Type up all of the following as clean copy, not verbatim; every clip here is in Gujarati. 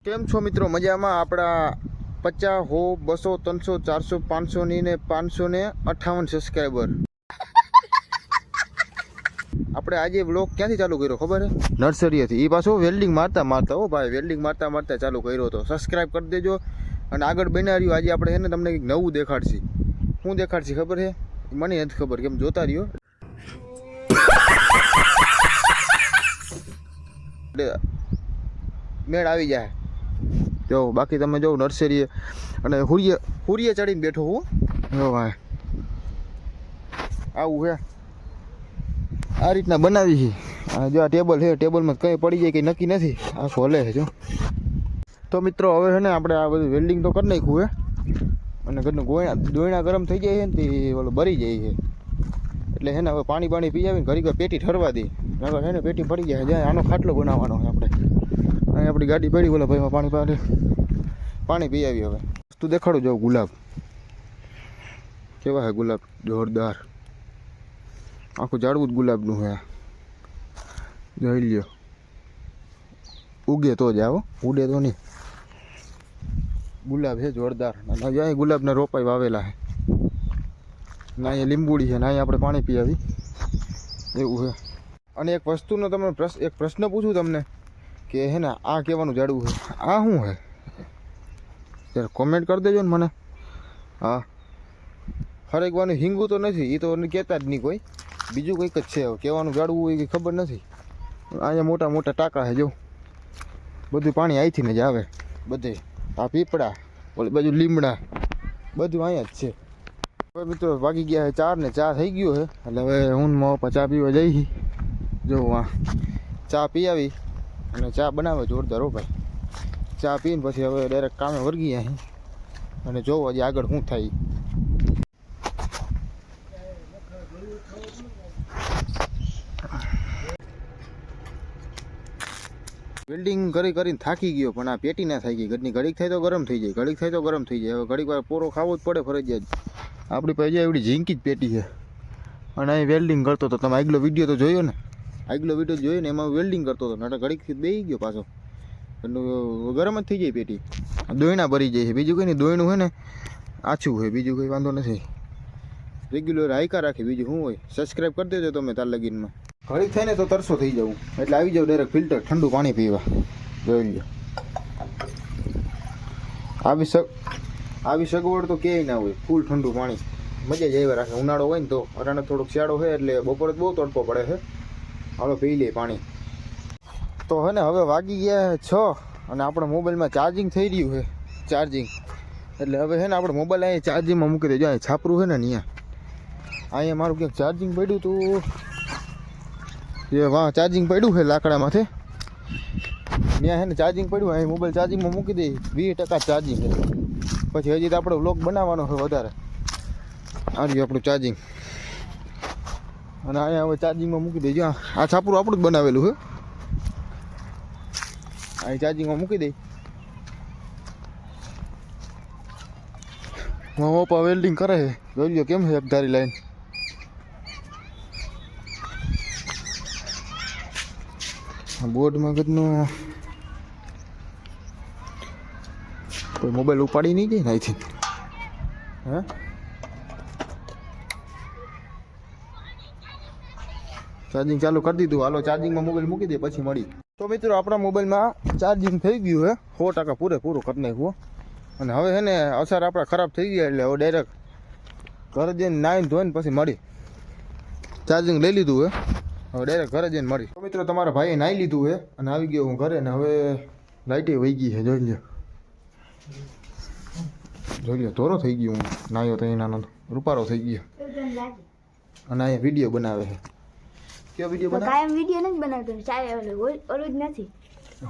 કેમ છો મિત્રો? મજામાં? આપણા 50 100 200 300 400 500 ની ને 558 સબસ્ક્રાઈબર. આપણે આજે વ્લોગ ક્યાંથી ચાલુ કર્યો ખબર છે? નર્સરીએથી. એ પાછો વેલ્ડિંગ મારતા હો ભાઈ, વેલ્ડિંગ મારતા ચાલુ કર્યો હતો. સબસ્ક્રાઈબ કરી દેજો અને આગળ બન્યા રહ્યો. આજે આપણે છે ને તમને કંઈક નવું દેખાડશી. શું દેખાડશી ખબર છે? મને નથી ખબર, કેમ જોતા રહ્યો. મેળ આવી જાય જો. બાકી તમે જો નર્સરીએ અને હુરીએ ચડીને બેઠો હું જો ભાઈ. આવું છે, આ રીતના બનાવી છે. જો આ ટેબલ છે, ટેબલમાં કંઈ પડી જાય કંઈ નક્કી નથી, આખું હલે છે જો. તો મિત્રો હવે છે ને આપણે આ બધું વેલ્ડિંગ તો કરી નાખ્યું છે અને ઘરનું દોયણા ગરમ થઈ જાય છે ને તે ઓલું બળી જાય છે. એટલે છે ને હવે પાણી પી આવીને ઘડી પેટી ઠરવા દે, નકર છે ને પેટી પડી જાય. જ્યાં આનો ખાટલો બનાવવાનો છે આપણે. અહીં આપણી ગાડી પડી, બોલો ભાઈમાં પાણી પી આવી. હવે વસ્તુ દેખાડું જાઉં. ગુલાબ કેવા છે? ગુલાબ જોરદાર, આખું ઝાડવું જ ગુલાબનું છે. જોઈ લ્યો, ઉગે તો જ આવો, ઉડે તો નહીં. ગુલાબ છે જોરદાર. અને અહીં ગુલાબના રોપાઈ વાવેલા છે. ના અહીંયા લીંબુડી છે, ના અહીંયા આપણે પાણી પી આવી એવું છે. અને એક વસ્તુનો તમને એક પ્રશ્ન પૂછું તમને કે હે ને આ કહેવાનું ઝાડવું છે, આ શું છે? ત્યારે કોમેન્ટ કરી દેજો ને મને. હા, હરેકવાનું હિંગું તો નથી, એ તો કહેતા જ નહીં કોઈ. બીજું કંઈક જ છે. કહેવાનું ઝાડવું હોય કંઈ ખબર નથી. અહીંયા મોટા મોટા ટાંકા છે જો. બધું પાણી અહીંથી ને જ આવે બધે. આ પીપળા, ઓલી બાજુ લીમડા, બધું અહીંયા જ છે. હવે મિત્રો વાગી ગયા છે 4 ને 4 થઈ ગયો છે. એટલે હવે હું પપ્પા ચા પીવા જઈ જો. આ ચા પી આવી અને ચા બનાવે જોરદાર હો ભાઈ. ચા પીને પછી હવે ડાયરેક્ટ કામે વર્ગી અહીં અને જોવો હજી આગળ શું થાય. વેલ્ડિંગ કરીને થાકી ગયો, પણ આ પેટી ના થાકી. ઘરની ઘડીક થાય તો ગરમ થઈ જાય, ઘડીક થાય તો ગરમ થઈ જાય. હવે ઘડીક વાર પોરો ખાવો જ પડે ફરજિયાત. આપણી પાસે એવડી ઝીંકી જ પેટી છે અને અહીં વેલ્ડિંગ કરતો હતો. તમે આગલો વિડીયો તો જોયો ને? આગલો વિડીયો જોયો ને, એમાં વેલ્ડિંગ કરતો હતો. નાટક ઘડીકથી બેસી ગયો પાછો. ગરમ જ થઈ જાય પેટી. દોયણા ભરી જાય છે, બીજું કંઈ નહીં. દોયણું છે ને આછું હોય, બીજું કંઈ વાંધો નથી. રેગ્યુલર હાઈકા રાખે, બીજું શું હોય. સબસ્ક્રાઈબ કરી દેજો તમે તાર લગીનમાં. ઘડીક થાય ને તો તરસો થઈ જવું, એટલે આવી જાવ ડાયરેક્ટ ફિલ્ટર ઠંડુ પાણી પીવા. જોઈ લો, આવી સગવડ તો ક્યાંય ના હોય. ફૂલ ઠંડુ પાણી, મજા જ આવ્યા રાખે. ઉનાળો હોય ને તો, અટાણે થોડોક શિયાળો હોય એટલે બપોરે બહુ તડકો પડે છે. હાલો પી લે પાણી. તો હે ને હવે વાગી ગયા 6 અને આપણા મોબાઈલમાં ચાર્જિંગ થઈ રહ્યું છે. ચાર્જિંગ એટલે હવે છે ને આપણે મોબાઈલ અહીંયા ચાર્જિંગમાં મૂકી દેજો. અહીંયા છાપરું છે ને અહીંયા મારું ક્યાંક ચાર્જિંગ પડ્યું હતું. એ વાહ ચાર્જિંગ પડ્યું છે લાકડામાંથી. ત્યાં છે ને ચાર્જિંગ પડ્યું, અહીં મોબાઈલ ચાર્જિંગમાં મૂકી દે. 20% ચાર્જિંગ છે. પછી હજી તો આપણે વ્લોગ બનાવવાનો છે વધારે. આ રહ્યું આપણું ચાર્જિંગ અને અહીંયા હવે ચાર્જિંગમાં મૂકી દેજો. આ છાપરું આપણું જ બનાવેલું છે. અહીં ચાર્જિંગમાં મૂકી દઈ. પપ્પા વેલ્ડિંગ કરે છે. જોઈ લો કેમ છે એકધારી લાઈન. બોર્ડમાં ઘરનું કોઈ મોબાઈલ ઉપાડી નહીં જાય ને અહીંથી. હે ચાર્જિંગ ચાલુ કરી દીધું. હાલો ચાર્જિંગમાં મોબાઈલ મૂકી દે પછી મળી. તો મિત્રો આપણા મોબાઈલમાં ચાર્જિંગ થઈ ગયું છે 100% પૂરેપૂરું કરી નાખ્યું. અને હવે છે ને અસર આપણા ખરાબ થઈ ગયા એટલે હવે ડાયરેક્ટ ઘરે જઈને નાઈને ધોઈને પછી મળી. ચાર્જિંગ લઈ લીધું છે, હવે ડાયરેક્ટ ઘરે જઈને મળી. તો મિત્રો તમારા ભાઈએ નાહી લીધું છે અને આવી ગયો હું ઘરે. ને હવે લાઇટે વહી ગઈ છે. જોઈ લ્યો ધોરો થઈ ગયો. હું નાહ્યો તો એનાનો રૂપારો થઈ ગયો. અને અહીંયા વિડીયો બનાવે છે. કયો વિડીયો બનાવે? કાયમ વિડીયો નથી બનાવતો. ચાલે ઓલું જ નથી.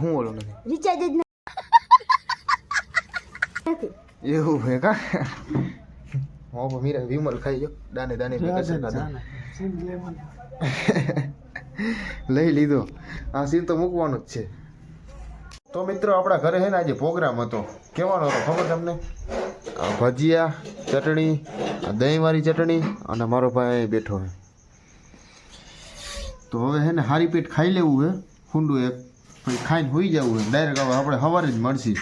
હું ઓલો નથી? રિચાર્જ જ નથી. એવું હે કા? હો મીરા વિમલ ખાઈ ગયો. દાને લઈ લીધો. આ સીન તો મૂકવાનું જ છે. તો મિત્રો આપણા ઘરે છે ને આજે પ્રોગ્રામ હતો. કેવાનો હતો ખબર તમને? ભજીયા, ચટણી, દહીંવાળી ચટણી અને મારો ભાઈ બેઠો છે. તો હવે છે ને હારી પેટ ખાઈ લેવું છે. ફૂંડું એક પછી ખાઈને હોઈ જવું હોય ડાયરેક્ટ હવે આપણે સવારે જ મળશી.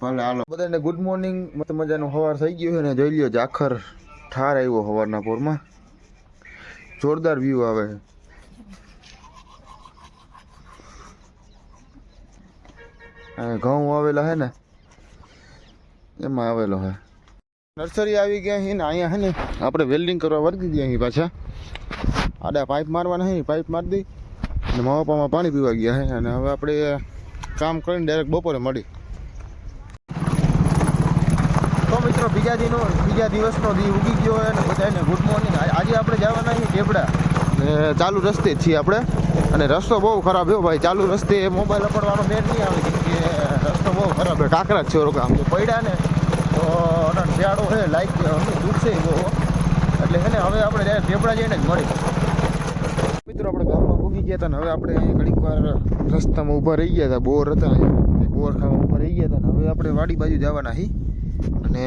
ભલે હાલો બધાને ગુડ મોર્નિંગ. મસ્ત મજાનું સવાર થઈ ગયું છે ને જોઈ લ્યો જાખર ઠાર આવ્યો સવારના પોરમાં. જોરદાર વ્યૂ આવે છે. ઘઉં આવેલા હે ને એમાં આવેલો હે. નર્સરી આવી ગયા છે ને અહીંયા હે ને આપણે વેલ્ડિંગ કરવા વર્ગી ગયા અહીં પાછા. આડા પાઇપ મારવાના છે, પાઇપ મારી દઈ અને મા પપ્પામાં પાણી પીવા ગયા છે. અને હવે આપણે કામ કરીને ડાયરેક્ટ બપોરે મળી. તો મિત્રો બીજા દિવસનો દી ઉગી ગયો હોય અને બધાને ગુડ મોર્નિંગ. આજે આપણે જવાના છીએ ટેપડા ને ચાલુ રસ્તે જ છીએ આપણે. અને રસ્તો બહુ ખરાબ છે ભાઈ. ચાલુ રસ્તે મોબાઈલ અપડવાનો મેળ નહીં આવે કેમ કે રસ્તો બહુ ખરાબ છે. કાંકરા જ છે રોકા આમ તો પડ્યા ને તો શિયાળો છે લાઈક દૂધશે બહુ એટલે છે ને હવે આપણે ડાયરેક્ટ ટેપડા જઈને જ મળી. મિત્રો આપણે ગામમાં ઉગી ગયા હતા ને હવે આપણે ઘડીક વાર રસ્તામાં ઊભા રહી ગયા હતા. બોર હતા બોર ખાવા ઊભા રહી ગયા હતા ને હવે આપણે વાડી બાજુ જવાના છીએ. અને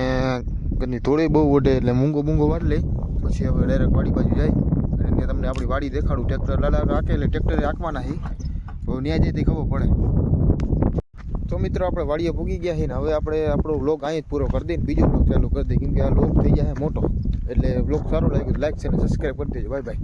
ઘરની થોડી બહુ ઓઢે એટલે મૂંગો વાળી લઈ પછી હવે ડાયરેક્ટ વાડી બાજુ જાય અને ત્યાં તમને આપણી વાડી દેખાડું. ટ્રેક્ટર લાલા હાકે એટલે ટ્રેક્ટરે હાંકવાના છીએ તો ત્યાં જઈ તે ખબર પડે. તો મિત્રો આપણે વાડીએ પૂગી ગયા છીએ ને હવે આપણે આપણો વ્લોગ અહીં જ પૂરો કરી દઈએ ને બીજો વ્લોગ ચાલુ કરી દઈએ કેમ કે આ વ્લોગ થઈ જાય મોટો. એટલે વ્લોગ સારો લાગ્યો લાઈક છે અને સબસ્ક્રાઈબ કરી દેજો. Bye bye.